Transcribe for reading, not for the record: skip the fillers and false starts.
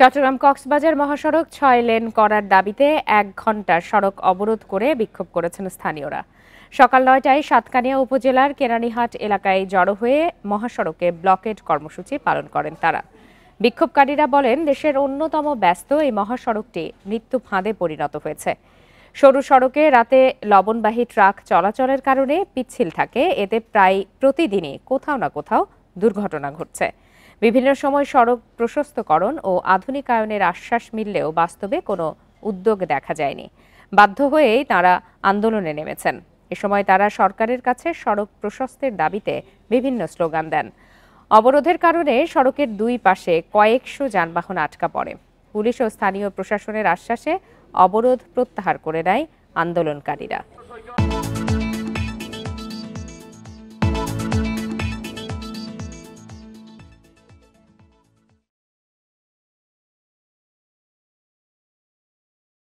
চট্টগ্রাম কক্সবাজার মহাসড়ক ৬ লেন করার দাবিতে ১ ঘণ্টা সড়ক অবরোধ করে বিক্ষোভ করেছেন স্থানীয়রা। সকাল ৯টায় সাতকানিয়া উপজেলার কেরানীহাট এলাকায় জড়ো হয়ে মহাসড়কে ব্লকেড কর্মসূচি পালন করেন তারা। বিক্ষোভকারীরা বলেন, দেশের অন্যতম ব্যস্ত এই মহাসড়কটি মৃত্যু ফাঁদে পরিণত হয়েছে। সরু সড়কে রাতে লবণবাহী ট্রাক চলাচলের কারণে পিচ্ছিল থাকে, এতে প্রায় প্রতিদিনই কোথাও না কোথাও দুর্ঘটনা ঘটছে। বিভিন্ন সময় সড়ক প্রশস্তকরণ ও আধুনিকায়নের আশ্বাস মিললেও বাস্তবে কোনো উদ্যোগ দেখা যায়নি। বাধ্য হয়েই তারা আন্দোলনে নেমেছেন। এ সময় তারা সরকারের কাছে সড়ক প্রশস্তের দাবিতে বিভিন্ন স্লোগান দেন। অবরোধের কারণে সড়কের দুই পাশে কয়েকশো যানবাহন আটকা পড়ে। পুলিশ ও স্থানীয় প্রশাসনের আশ্বাসে অবরোধ প্রত্যাহার করে নেয় আন্দোলনকারীরা।